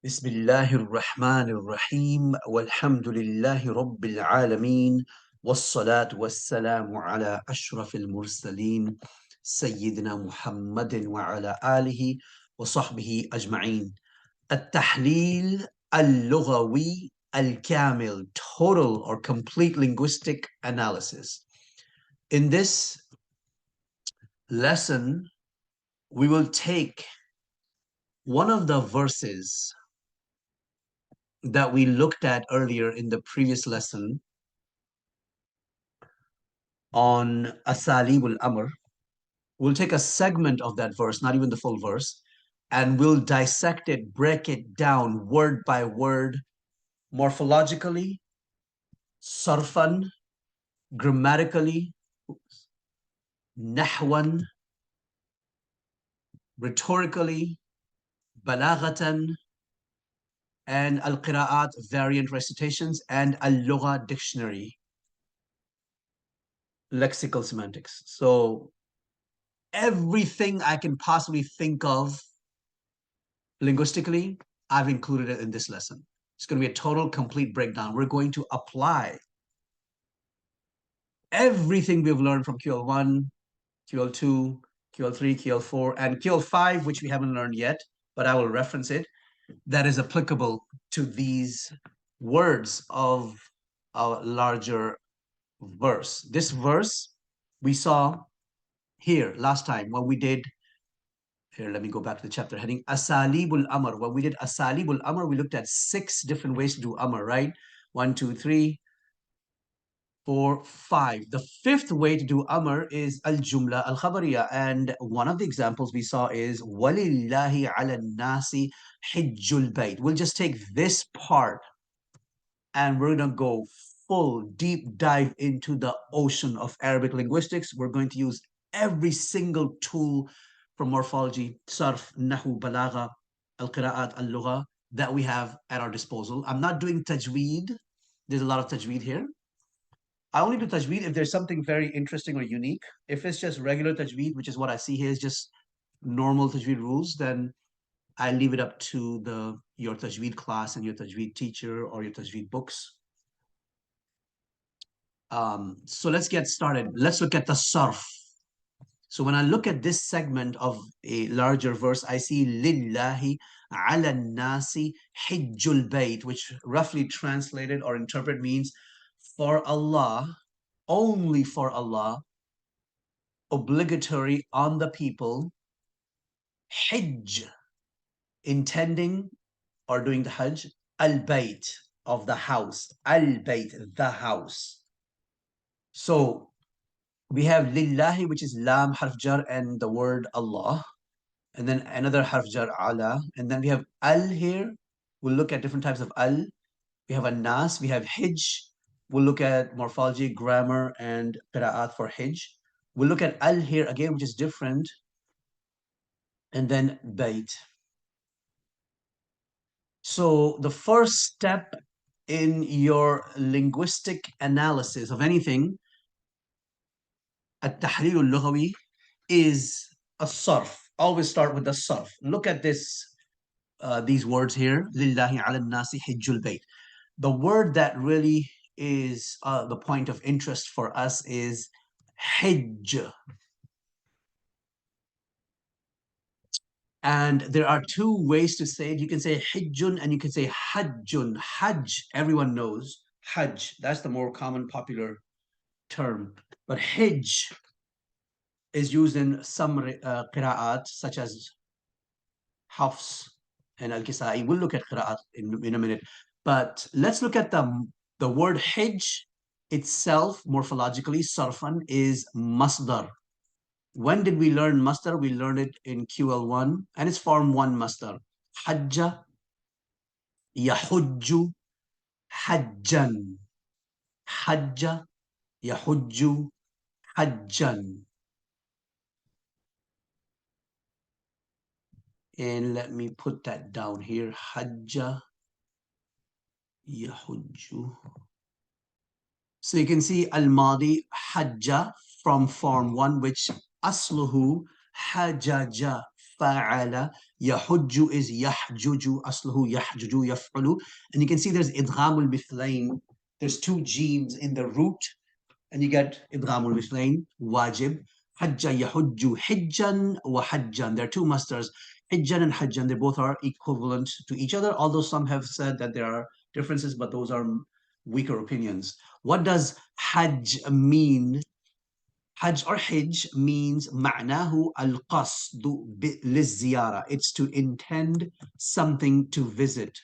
بسم الله الرحمن الرحيم والحمد لله رب العالمين والصلاة والسلام على أشرف المرسلين سيدنا محمد وعلى آله وصحبه أجمعين. التحليل اللغوي الكامل, total or complete linguistic analysis. In this lesson, we will take one of the verses that we looked at earlier in the previous lesson on Asalibul Amr. We'll take a segment of that verse, not even the full verse, and we'll dissect it, break it down word by word, morphologically, sarfan, grammatically, nahwan, rhetorically, balaghatan, and al-qira'at, variant recitations, and al-lugha dictionary, lexical semantics. So everything I can possibly think of linguistically, I've included it in this lesson. It's going to be a total, complete breakdown. We're going to apply everything we've learned from QL1, QL2, QL3, QL4, and QL5, which we haven't learned yet, but I will reference it, that is applicable to these words of a larger verse. This verse we saw here last time when we did. Here, let me go back to the chapter heading. Asalibul Amr. When we did Asalibul Amr, we looked at 6 different ways to do Amr, right? 1, 2, 3, 4, 5. The 5th way to do Amr is Al Jumla Al Khabariya. And one of the examples we saw is Walillahi ala nasi hijjul bayt. We'll just take this part and we're going to go full deep dive into the ocean of Arabic linguistics. We're going to use every single tool from morphology, sarf, nahu, balagha, al-qira'at, al-lugha that we have at our disposal. I'm not doing tajweed. There's a lot of tajweed here. I only do tajweed if there's something very interesting or unique. If it's just regular tajweed, which is what I see here, is just normal tajweed rules, then I leave it up to your tajweed class and your tajweed teacher or your tajweed books. So let's get started. Let's look at the sarf. So when I look at this segment of a larger verse, I see Lillahi ala nasi hijjul bayt, which roughly translated or interpret means for Allah, only for Allah, obligatory on the people, hijj, intending or doing the hajj, al-bayt, of the house, al-bayt, the house. So we have lillahi, which is lam, harf jar, and the word Allah. And then another harf jar, ala. And then we have al here. We'll look at different types of al. We have a nas, we have hijj. We'll look at morphology, grammar, and qira'at for hijj. We'll look at al here again, which is different. And then bayt. So the first step in your linguistic analysis of anything, التحليل اللغوي, is a sarf. Always start with the sarf. Look at these words here. لله على الناس حج البيت. The word that really is the point of interest for us is hijj. And there are 2 ways to say it. You can say hijjun and you can say hajjun. Hajj, everyone knows. Hajj, that's the more common popular term. But hijj is used in some qira'at, such as Hafs and Al-Kisai. We'll look at qira'at in a minute. But let's look at the word hijj itself, morphologically, sarfan, is masdar. When did we learn masdar? We learned it in QL1, and it's form 1 masdar. Hajja, yahujju, hajjan. Hajja, yahujju, hajjan. And let me put that down here. Hajja, yahujju. So you can see al-madi, hajja, from form 1, which asluhu hajaja, فعل. يحج is يحجج. أصله يحجج يفعل. And you can see there's إدغام المثلين. There's two genes in the root, and you get إدغام المثلين واجب. حج يحج حجا وحجا. There are two masters, حجا and حجا. They both are equivalent to each other, although some have said that there are differences, but those are weaker opinions. What does hajj mean? Hajj or Hajj means معناه القصد للزيارة. It's to intend something to visit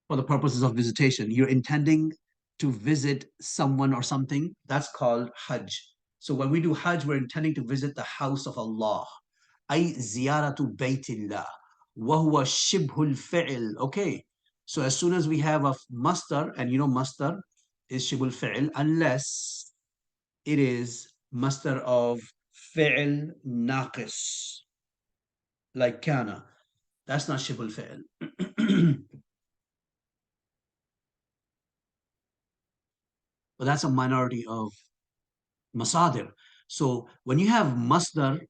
for the purposes of visitation. You're intending to visit someone or something. That's called Hajj. So when we do Hajj, we're intending to visit the house of Allah. أي زيارة بيت الله. وهو شبه الفعل. Okay. So as soon as we have a masdar, and you know masdar is شبه الفعل, unless it is masdar of fi'l naqis, like kana. That's not shibul fi'l. But that's a minority of masadir. So when you have masdar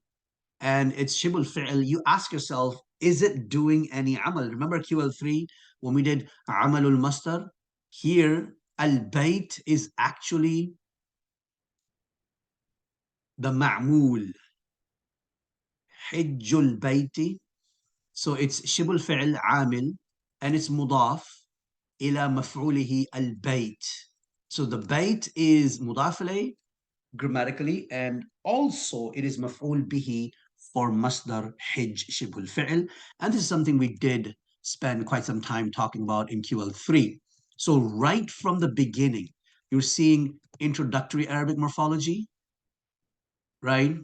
and it's shibul fi'l, you ask yourself, is it doing any amal? Remember QL3 when we did amalul masdar? Here, al-bayt is actually the ma'mul. Hijjul bayti. So it's shibul fi'l amil, and it's mudaf ila maf'ulihi al-bayt. So the bayt is mudaf ilayh grammatically, and also it is maf'ul bihi for masdar hij shibul fi'l. And this is something we did spend quite some time talking about in QL3. So right from the beginning, you're seeing introductory Arabic morphology, right?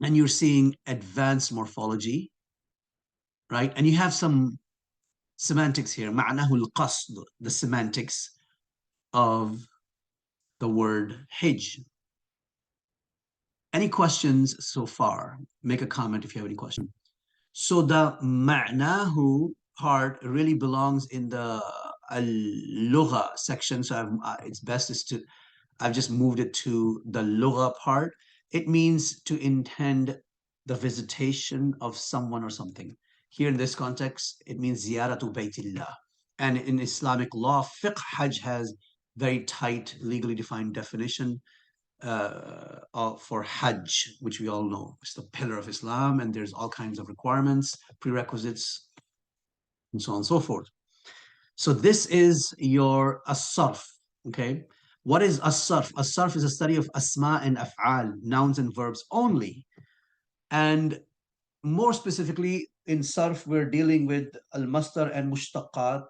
And you're seeing advanced morphology, right? And you have some semantics here. معناه القصد, the semantics of the word hijj. Any questions so far? Make a comment if you have any questions. So the ma'nahu part really belongs in the al-lugha section. So it's best is to, I've just moved it to the lugha part. It means to intend the visitation of someone or something. Here in this context, it means ziyaratu baytillah. And in Islamic law, fiqh hajj has very tight, legally defined definition for Hajj, which we all know. It's the pillar of Islam, and there's all kinds of requirements, prerequisites, and so on and so forth. So this is your as-sarf, okay? What is as-sarf? As-sarf is a study of asma and af'al, nouns and verbs only. And more specifically, in sarf, we're dealing with al-masdar and mushtaqat,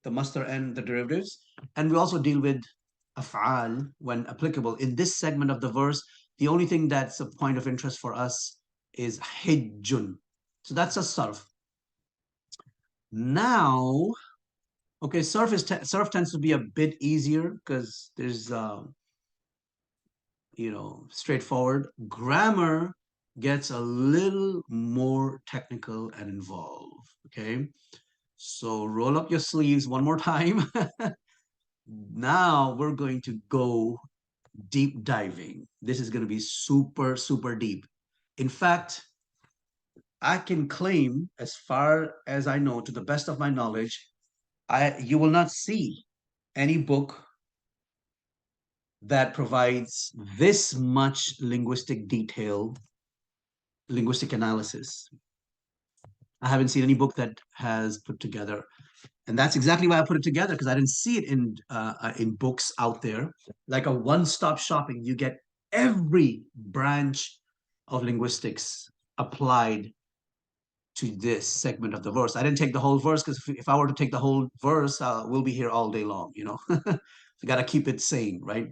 the masdar and the derivatives. And we also deal with af'al when applicable. In this segment of the verse, the only thing that's a point of interest for us is hijjun. So that's a sarf. Now, okay, sarf tends to be a bit easier because there's straightforward. Grammar gets a little more technical and involved. Okay, so roll up your sleeves one more time. Now we're going to go deep diving. This is going to be super, super deep. In fact, I can claim, as far as I know, to the best of my knowledge, you will not see any book that provides this much linguistic detail, linguistic analysis. I haven't seen any book that has put together, and that's exactly why I put it together, because I didn't see it in books out there. Like a one-stop shopping, you get every branch of linguistics applied to this segment of the verse. I didn't take the whole verse because if I were to take the whole verse, we'll be here all day long, you know. We got to keep it sane, right?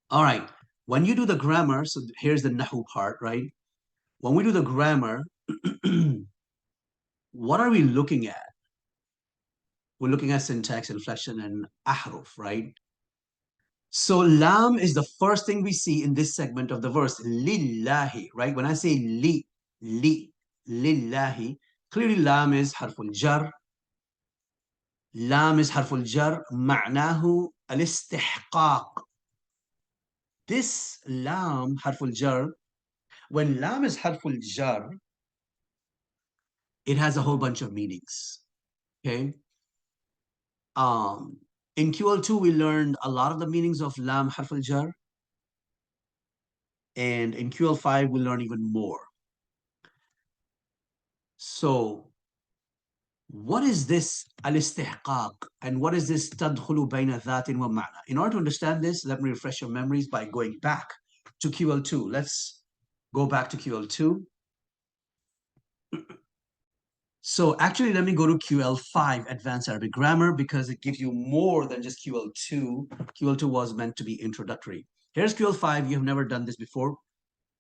All right. When you do the grammar, so here's the nahu part, right? When we do the grammar, what are we looking at? We're looking at syntax, inflection, and ahruf, right? So lam is the first thing we see in this segment of the verse, lillahi, right? When I say lillahi, clearly lam is harful jar. Lam is harful jar, ma'nahu al-istihqaq. This lam, harful jar, When lam is harful jar, it has a whole bunch of meanings. Okay. Um, in QL2, we learned a lot of the meanings of lam harful jar. And in QL5, we learn even more. So what is this al-istihqaq and what is this tadkhulu bayna dhatin wa ma'na? In order to understand this, let me refresh your memories by going back to QL2. Let's go back to QL2. So actually, let me go to QL5, Advanced Arabic Grammar, because it gives you more than just QL2. QL2 was meant to be introductory. Here's QL5. You have never done this before,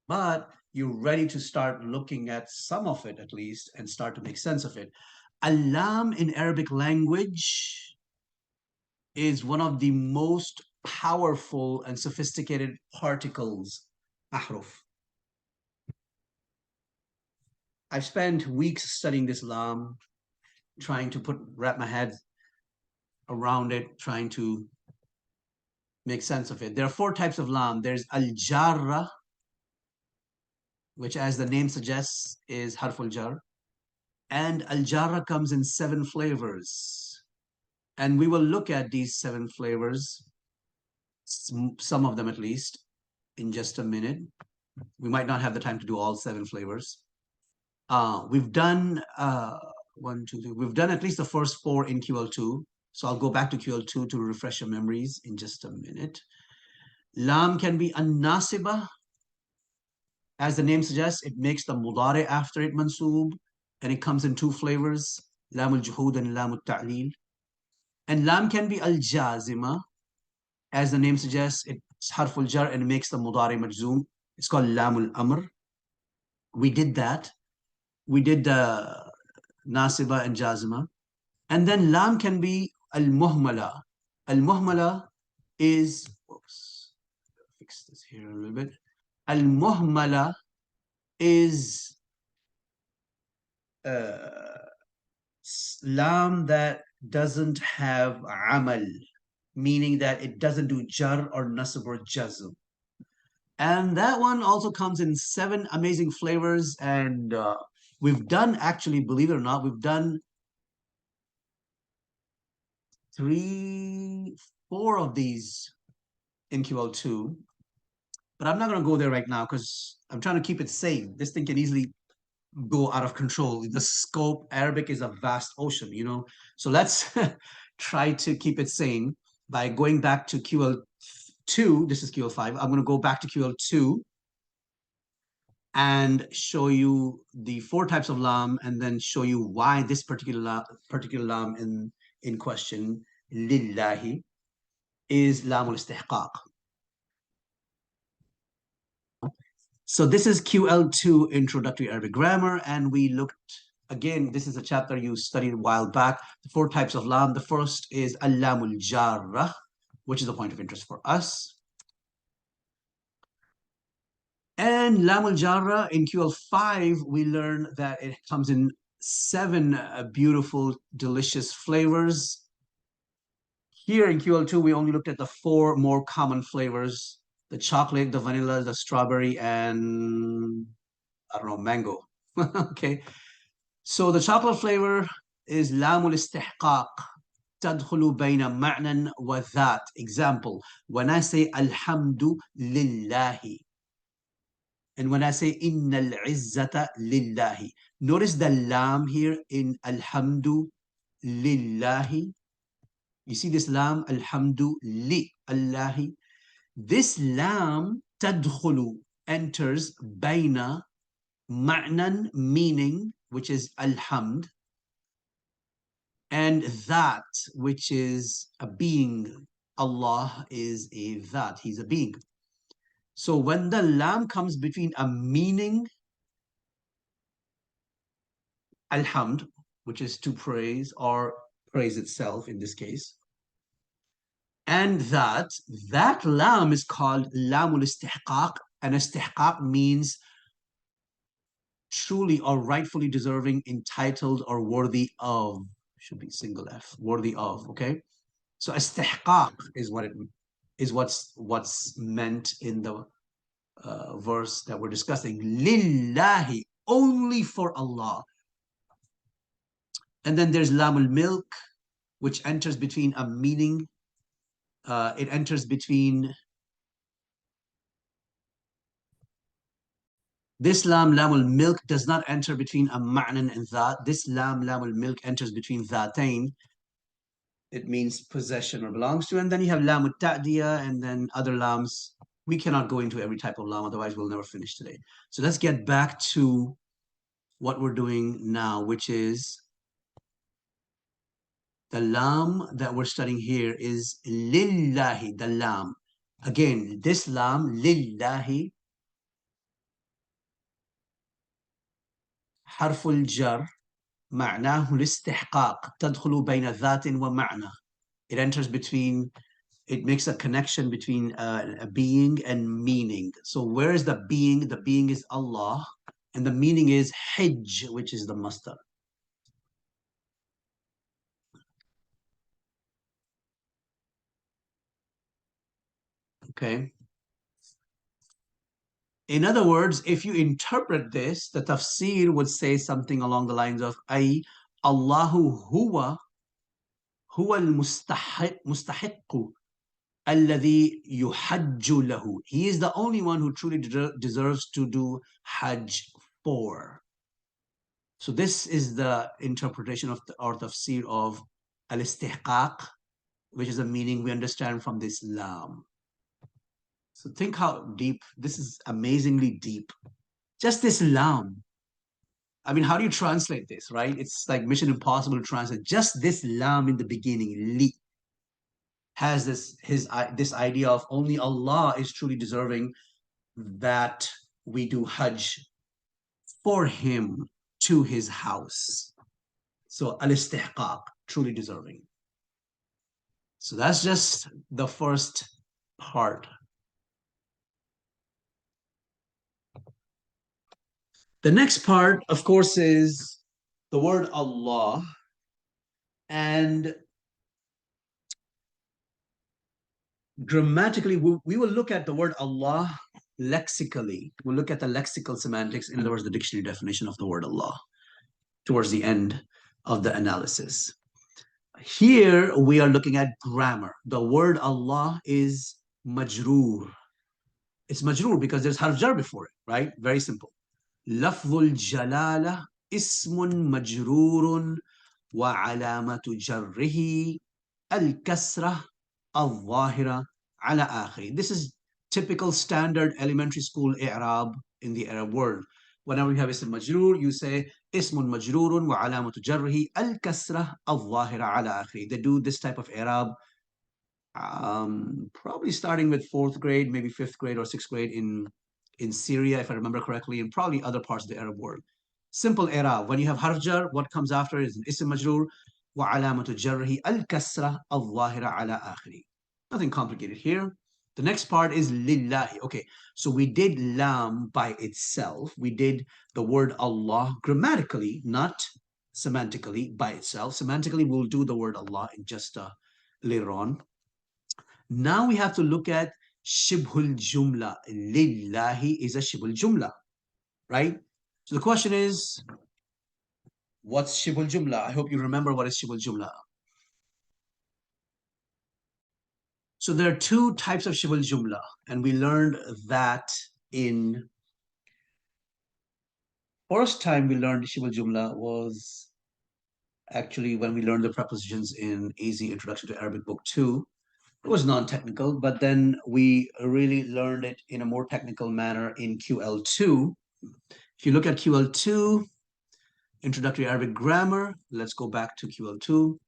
but you're ready to start looking at some of it at least and start to make sense of it. Alam in Arabic language is one of the most powerful and sophisticated particles, ahruf. I've spent weeks studying this lam, trying to wrap my head around it, trying to make sense of it. There are four types of lam. There's al-jarra, which as the name suggests is harful jar. And al-jarra comes in 7 flavors. And we will look at these 7 flavors, some of them at least, in just a minute. We might not have the time to do all 7 flavors. We've done one, two, three. We've done at least the first 4 in QL2. So I'll go back to QL2 to refresh your memories in just a minute. Lam can be an-nasiba. As the name suggests, it makes the mudari after it mansoob, and it comes in 2 flavors, lam al-juhud and lam al-ta'lil. And lam can be al-jazima. As the name suggests, it's harful jar and it makes the mudari majzoom. It's called lam al-amr. We did that. We did the nasiba and jazima. And then lam can be al-muhmala. Al-muhmala is, oops, fix this here a little bit. Al-muhmala is lam that doesn't have amal, meaning that it doesn't do jar or nasab or jazm. And that one also comes in 7 amazing flavors. And we've done, actually, believe it or not, we've done 3, 4 of these in QL2. But I'm not going to go there right now because I'm trying to keep it sane. This thing can easily go out of control. The scope, Arabic is a vast ocean, you know. So let's try to keep it sane by going back to QL2. This is QL5. I'm going to go back to QL2 and show you the 4 types of lam and then show you why this particular lam in question, lillahi, is lam al-istihqaq. So this is QL2 Introductory Arabic Grammar, and we looked, again, this is a chapter you studied a while back, the 4 types of lam. The first is al-lamul jarrah, which is a point of interest for us. And lamul jarrah in QL5, we learn that it comes in 7 beautiful, delicious flavors. Here in QL2, we only looked at the 4 more common flavors: the chocolate, the vanilla, the strawberry, and I don't know, mango. Okay. So the chocolate flavor is lamul istihqaq. تدخل بين معنى وذات. Example, when I say alhamdu lillahi, and when I say innal izzata lillahi, notice the lam here in alhamdu lillahi. You see this lam, alhamdu li allahi. This lam tadkhulu enters baina ma'nan, meaning, which is alhamd, and that, which is a being. Allah is a that, he's a being. So when the lam comes between a meaning, alhamd, which is to praise or praise itself in this case, and that lam is called lamul istihqaq, and istihqaq means truly or rightfully deserving, entitled, or worthy of. Should be single F, worthy of, okay? So istihqaq is what's meant in the verse that we're discussing. Lillahi, only for Allah. And then there's lamul milk, which enters between a meaning. It enters between this lamul milk does not enter between a ma'nan and that. This lamul milk enters between dhatain. It means possession or belongs to. And then you have lamut ta'diya and then other lams. We cannot go into every type of lam, otherwise we'll never finish today. So let's get back to what we're doing now, which is the lam that we're studying here is lillahi, the lam. Again, this lam, lillahi, حرف الجر معناه الاستحقاق تدخل بين ذات ومعنى. It enters between, it makes a connection between a being and meaning. So where is the being? The being is Allah, and the meaning is hijj, which is the masdar. Okay. In other words, if you interpret this, the tafsir would say something along the lines of ay Allahu huwa al-mustahiq alladhi yuhajju lahu. He is the only one who truly deserves to do hajj for. So this is the interpretation of the or tafsir of al-istihqaq, which is a meaning we understand from this lam. So think how deep, this is amazingly deep. Just this lam. I mean, how do you translate this, right? It's like mission impossible to translate. Just this lam in the beginning, li, has this idea of only Allah is truly deserving that we do hajj for him to his house. So al-istihqaq, truly deserving. So that's just the first part. The next part, of course, is the word Allah. And grammatically, we will look at the word Allah lexically. We'll look at the lexical semantics, in other words, the dictionary definition of the word Allah towards the end of the analysis. Here we are looking at grammar. The word Allah is majroor. It's majroor because there's harf jar before it, right? Very simple. Lafzul jalala ismun majroorun wa alamatu jarrihi al-kasra al-zahira ala akhiri. This is typical standard elementary school i'rab in the Arab world. Whenever you have ism majroor, you say ismun majroorun wa alamatu jarrihi al-kasra al-zahira ala akhiri. They do this type of i'rab probably starting with fourth grade, maybe fifth grade or sixth grade in Syria, if I remember correctly, and probably other parts of the Arab world. Simple i'rab. When you have harf jar, what comes after is an ism majroor wa alamatu jarrihi al-kasra al-zahira ala akhiri. Nothing complicated here. The next part is lillahi. Okay, so we did lam by itself. We did the word Allah grammatically, not semantically by itself. Semantically, we'll do the word Allah in just later on. Now we have to look at shibhul jumla. Lillahi is a shibhul jumla, right? So the question is, what's shibhul jumla? I hope you remember what is shibhul jumla. So there are two types of shibhul jumla, and we learned that in first time we learned shibhul jumla was actually when we learned the prepositions in AZ Introduction to Arabic Book 2. It was non-technical, but then we really learned it in a more technical manner in QL2. If you look at QL2, Introductory Arabic Grammar, let's go back to QL2.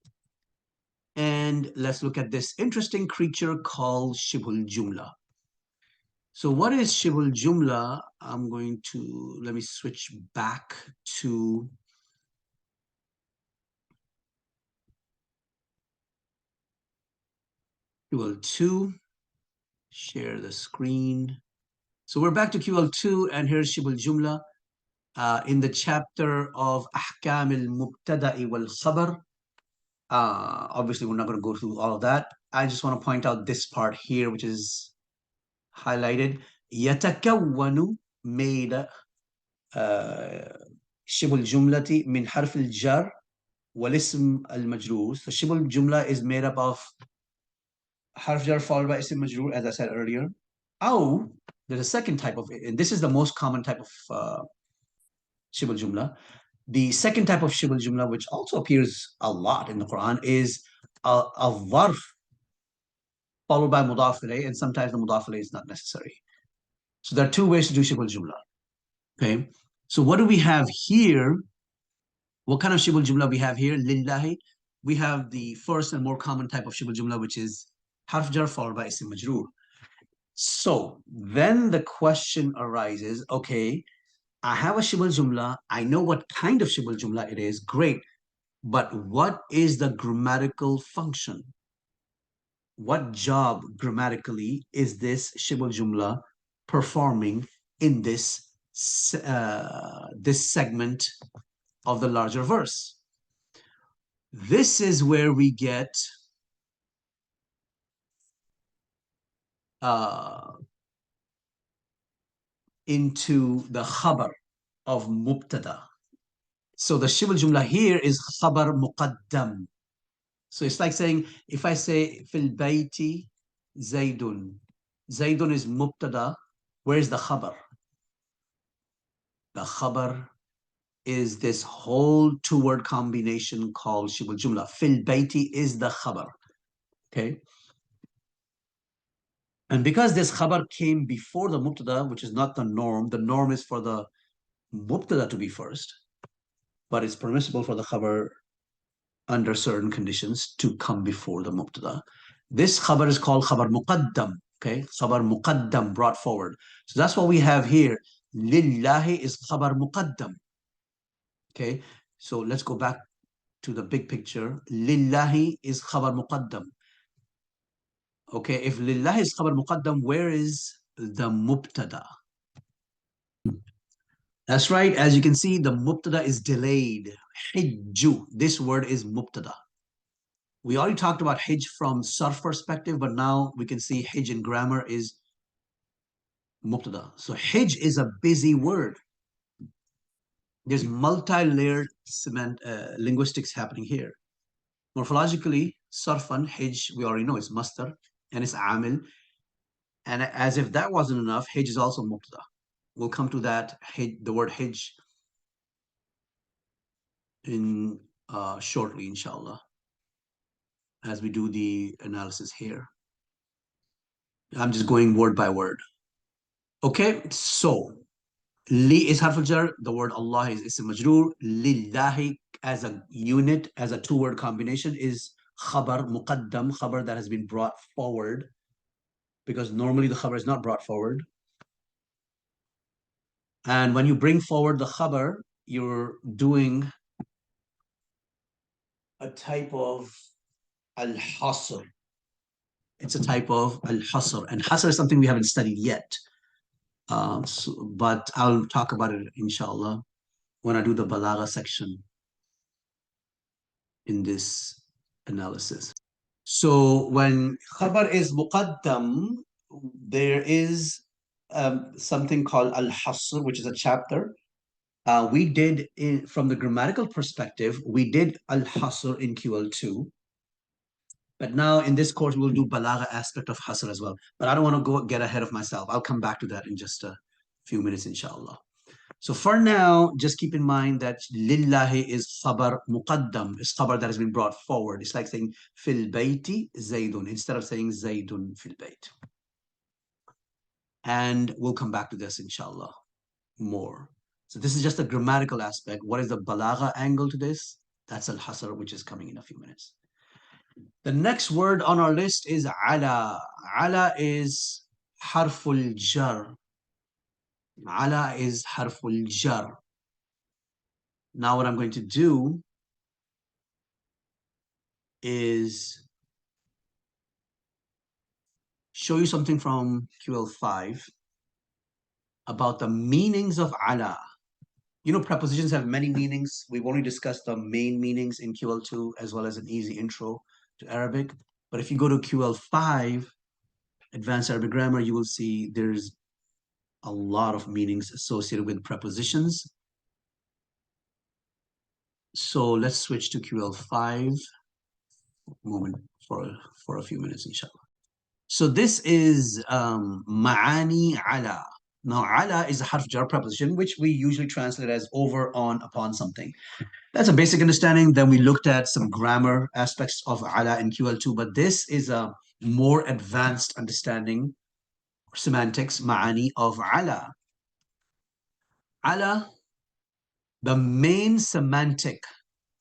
And let's look at this interesting creature called Shibhul Jumla. So what is Shibhul Jumla? I'm going to, let me switch back to QL2, share the screen. So we're back to QL2, and here's Shibhul Jumla in the chapter of Ahkam al-Mubtada'i wal-Khabar. Obviously, we're not going to go through all of that. I just want to point out this part here, which is highlighted. يتكون made شبه الجملة من حرف الجر والاسم المجرور. So شبه الجملة is made up of حرف جر followed by اسم مجرور, as I said earlier. أو there's a second type of it, and this is the most common type of شبه الجملة. The second type of شبه الجملة, which also appears a lot in the Quran, is a ظرف followed by مضاف إليه, and sometimes the مضاف إليه is not necessary. So there are two ways to do شبه الجملة. Okay, so what do we have here? What kind of shibul jumla we have here? Lillahi. We have the first and more common type of shibul jumla, which is harf jar followed by isim majroor. So then the question arises, okay, I have a shibul jumla. I know what kind of shibul jumla it is. Great. But what is the grammatical function? What job grammatically is this shibul jumla performing in this segment of the larger verse? This is where we get into the khabar of mubtada. So the shibul jumla here is khabar muqaddam. So it's like saying, if I say fil bayti zaydun, zaydun is mubtada. Where is the khabar? The khabar is this whole two-word combination called shibul jumla. Fil bayti is the khabar. Okay. And because this khabar came before the mubtada, which is not the norm is for the mubtada to be first, but it's permissible for the khabar under certain conditions to come before the mubtada. This khabar is called khabar muqaddam, okay? Khabar muqaddam, brought forward. So that's what we have here. Lillahi is khabar muqaddam, okay? So let's go back to the big picture. Lillahi is khabar muqaddam. Okay, if lillahi is khabar muqaddam, where is the mubtada? That's right. As you can see, the mubtada is delayed. Hijju. This word is mubtada. We already talked about hijj from sarf perspective, but now we can see hijj in grammar is mubtada. So hijj is a busy word. There's multi-layered linguistics happening here. Morphologically, sarfan, hijj, we already know it's mastar and it's amil. And as if that wasn't enough, hijj is also mubtada. We'll come to that, the word hijj, in shortly, inshallah, as we do the analysis here. I'm just going word by word. Okay, so li is harf al-jar, the word Allah is ism majroor. Lillahi as a unit, as a two-word combination, is khabar muqaddam, khabar that has been brought forward, because normally the khabar is not brought forward. And when you bring forward the khabar, you're doing a type of al-hasr. It's a type of al-hasr. And hasr is something we haven't studied yet. But I'll talk about it, inshallah, when I do the balagha section in this analysis. So when khabar is muqaddam, there is something called al-hasr, which is a chapter. We did, from the grammatical perspective, we did al-hasr in QL2. But now in this course, we'll do balagha aspect of hasr as well. But I don't want to get ahead of myself. I'll come back to that in just a few minutes, inshallah. So for now, just keep in mind that lillahi is khabar muqaddam, is khabar that has been brought forward. It's like saying fil bayti zaydun instead of saying zaydun fil bayt. And we'll come back to this, inshallah, more. So this is just a grammatical aspect. What is the balagha angle to this? That's al-hasr, which is coming in a few minutes. The next word on our list is ala. Ala is harful jar. Ala is harful jar. Now what I'm going to do is show you something from QL5 about the meanings of ala. You know, prepositions have many meanings. We've only discussed the main meanings in QL2 as well as an easy intro to Arabic. But if you go to QL5, Advanced Arabic Grammar, you will see there's a lot of meanings associated with prepositions. So let's switch to QL5 moment for a few minutes, inshallah. So this is ma'ani ala. Now, ala is a harf jar preposition, which we usually translate as over, on, upon something. That's a basic understanding. Then we looked at some grammar aspects of ala in QL2, but this is a more advanced understanding, semantics, ma'ani of ala. Ala, the main semantic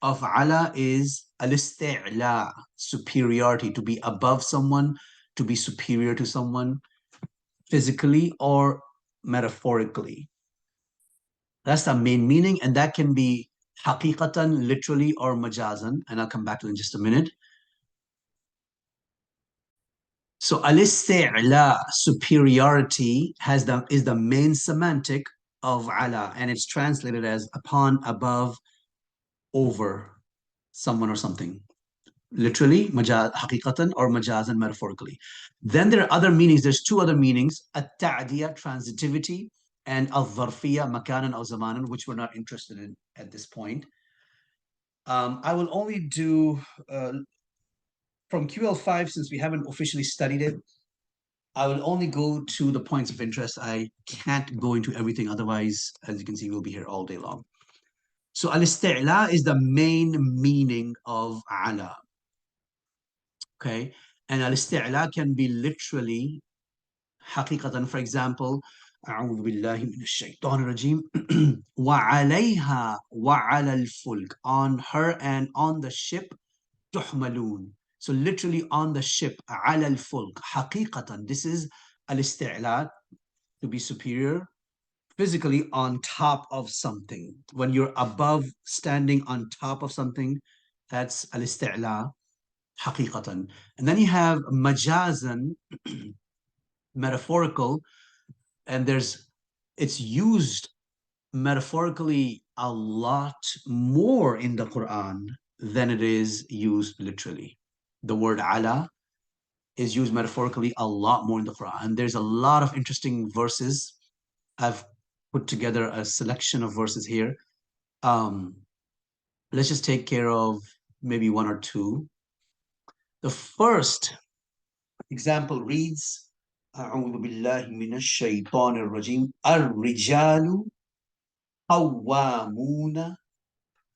of ala is al-isti'la, superiority, to be above someone, to be superior to someone, physically or metaphorically. That's the main meaning, and that can be haqiqatan, literally, or majazan, and I'll come back to it in just a minute. So al-isti'la, superiority, is the main semantic of ala, and it's translated as upon, above, over someone or something. Literally, haqiqatan, or majazan, metaphorically. Then there are other meanings. There's two other meanings: at-ta'diya, transitivity, and al-dharfiyya, makanan or zamanan, which we're not interested in at this point. I will only do from QL5, since we haven't officially studied it. I will only go to the points of interest. I can't go into everything, otherwise, as you can see, we'll be here all day long. So al-isti'la is the main meaning of ala. Okay, and al-isti'la can be literally حقيقة. For example, أعوذ بالله من الشيطان الرجيم وعليها وعلى الفلك, on her and on the ship, تحملون. So literally on the ship, على الفلك, حقيقة. This is al-isti'la, to be superior, physically on top of something. When you're above, standing on top of something, that's al-isti'la, حقيقة. And then you have majazan, metaphorical, and it's used metaphorically a lot more in the Quran than it is used literally. The word ala is used metaphorically a lot more in the Quran. And there's a lot of interesting verses. I've put together a selection of verses here. Let's just take care of maybe one or two. The first example reads, أعوذ بالله من الشيطان الرجيم الرجال قوامون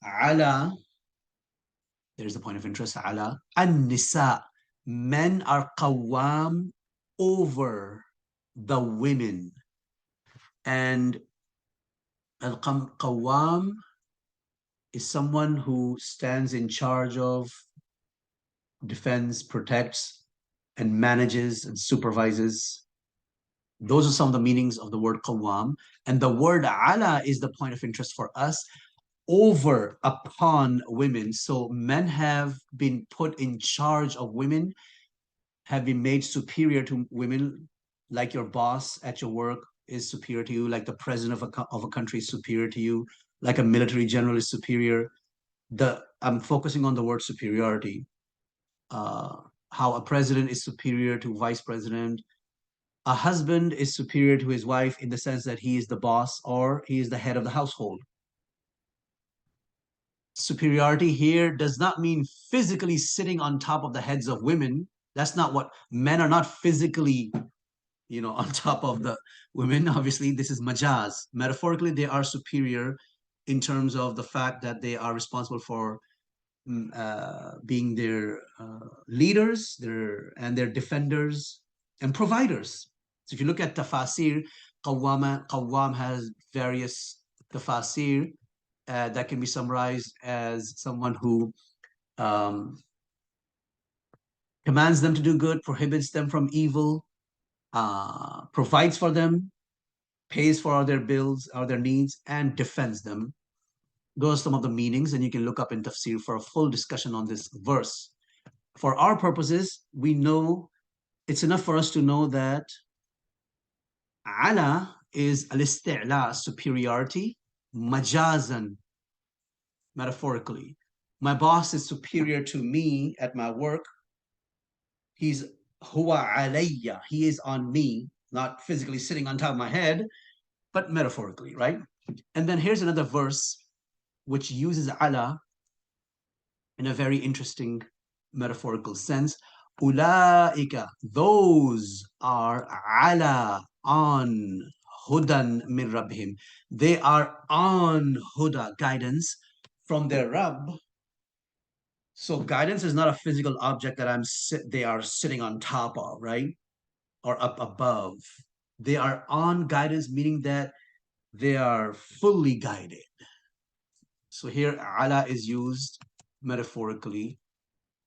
على, there's the point of interest, على النساء, men are qawwam, over the women. And al-qawwam is someone who stands in charge of, defends, protects, and manages and supervises. Those are some of the meanings of the word qawwam. And the word ala is the point of interest for us, over, upon women. So men have been put in charge of women, have been made superior to women, like your boss at your work is superior to you, like the president of a country is superior to you, like a military general is superior. I'm focusing on the word superiority. How a president is superior to vice president. A husband is superior to his wife in the sense that he is the boss or he is the head of the household. Superiority here does not mean physically sitting on top of the heads of women. That's not what, men are not physically, on top of the women. Obviously, this is majaz. Metaphorically, they are superior in terms of the fact that they are responsible for being their leaders, and their defenders and providers. So if you look at tafasir, qawwam has various tafasir that can be summarized as someone who commands them to do good, prohibits them from evil, provides for them, pays for all their bills or their needs, and defends them. Those are some of the meanings, and you can look up in tafsir for a full discussion on this verse. For our purposes, we know, it's enough for us to know that ala is al-isti'la, superiority, majazan, metaphorically. My boss is superior to me at my work. He's huwa alayya, he is on me. not physically sitting on top of my head, but metaphorically, right? And then here's another verse which uses ala in a very interesting metaphorical sense. Ulaika, those are ala, on hudan min rabbihim. They are on huda, guidance from their Rabb. So guidance is not a physical object that they are sitting on top of, right? Or up above. They are on guidance, meaning that they are fully guided. So here ala is used metaphorically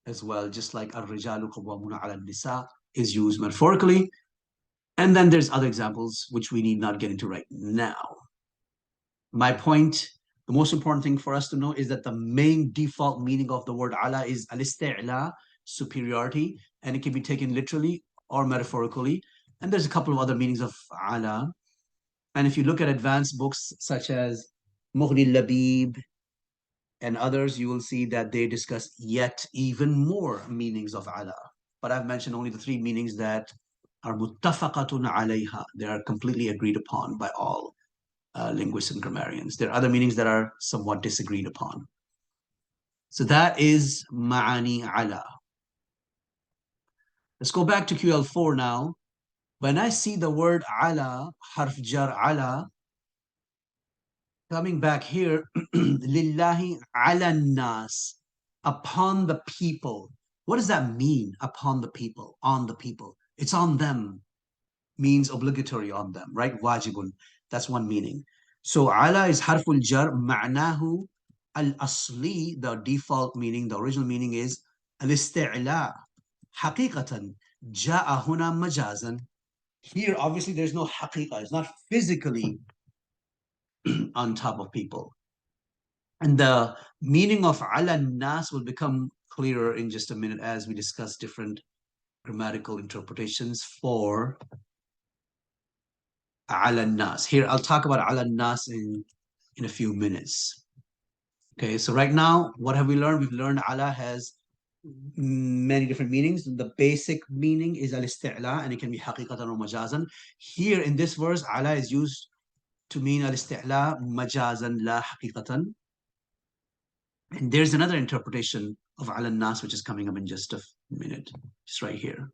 as well, just like ar-rijalu qawwamuna 'ala nisa is used metaphorically. And then there's other examples which we need not get into right now. My point, the most important thing for us to know is that the main default meaning of the word ala is al-isti'la, superiority, and it can be taken literally or metaphorically. And there's a couple of other meanings of ala. And if you look at advanced books such as Mughni Labib and others, you will see that they discuss yet even more meanings of ala. But I've mentioned only the three meanings that are muttafaqatun alayha. They are completely agreed upon by all linguists and grammarians. There are other meanings that are somewhat disagreed upon. So that is ma'ani ala. Let's go back to QL4 now. When I see the word ala, harf jar ala, coming back here, lillahi ala nas, upon the people. What does that mean? Upon the people, on the people. It's on them, means obligatory on them, right? Wajibun. That's one meaning. So ala is harful jar, ma'nahu al-asli, the default meaning, the original meaning is al-isti'la. Haqiqatan, ja'a huna majazan. Here, obviously, there's no haqiqa. It's not physically on top of people. And the meaning of ala nas will become clearer in just a minute as we discuss different grammatical interpretations for ala nas. Here, I'll talk about ala nas in a few minutes. Okay, so right now, what have we learned? We've learned ala has many different meanings. The basic meaning is al-isti'la, and it can be haqiqatan or majazan. Here in this verse, ala is used to mean al-isti'la majazan la haqiqatan. And there's another interpretation of ala nas which is coming up in just a minute, just right here.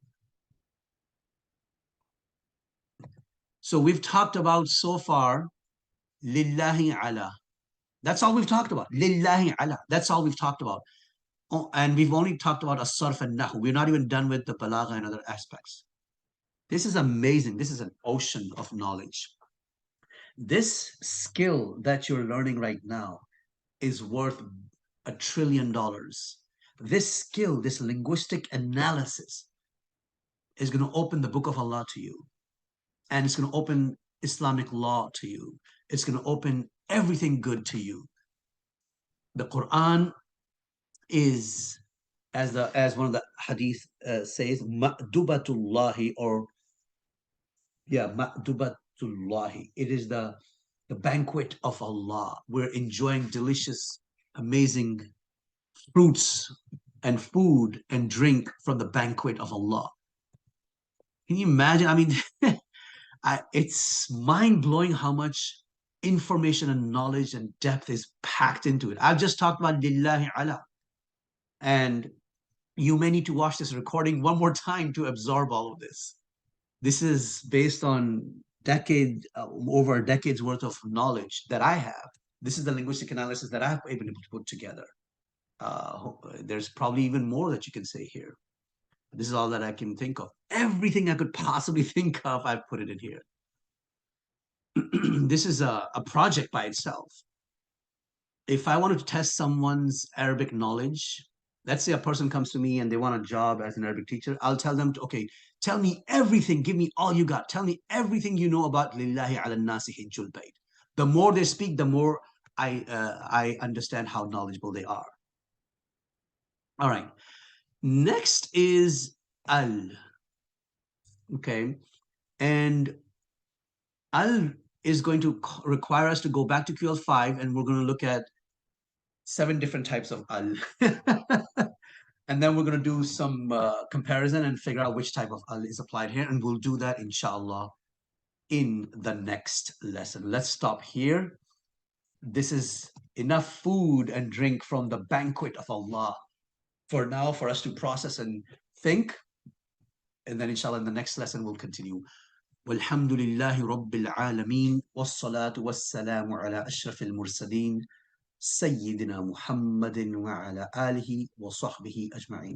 So we've talked about so far lillahi ala. That's all we've talked about. Lillahi ala. That's all we've talked about. Oh, and we've only talked about as-sarf and nahu. We're not even done with the balagha and other aspects. This is amazing. This is an ocean of knowledge. This skill that you're learning right now is worth $1 trillion. This skill, this linguistic analysis, is going to open the book of Allah to you. And it's going to open Islamic law to you. It's going to open everything good to you. The Quran is, as one of the hadith says, ma'dubatullahi, or ma'dubatullahi. It is the banquet of Allah. We're enjoying delicious, amazing fruits and food and drink from the banquet of Allah. Can you imagine? I mean, it's mind-blowing how much information and knowledge and depth is packed into it. I've just talked about lillahi ala. And you may need to watch this recording one more time to absorb all of this. This is based on over a decade's worth of knowledge that I have. This is the linguistic analysis that I've been able to put together. There's probably even more that you can say here. This is all that I can think of. Everything I could possibly think of, I've put it in here. This is a project by itself. If I wanted to test someone's Arabic knowledge, let's say a person comes to me and they want a job as an Arabic teacher, I'll tell them, okay, tell me everything, give me all you got. Tell me everything you know about lillahi ala nasi hijjul bayt. The more they speak, the more I understand how knowledgeable they are. All right. Next is al. Okay. And al is going to require us to go back to QL5, and we're going to look at 7 different types of al. And then we're going to do some comparison and figure out which type of al is applied here. And we'll do that, inshallah, in the next lesson. Let's stop here. This is enough food and drink from the banquet of Allah for now, for us to process and think. And then inshallah in the next lesson we'll continue. والحمد لله رب العالمين والصلاة والسلام على أشرف المرسلين سيدنا محمد وعلى آله وصحبه أجمعين.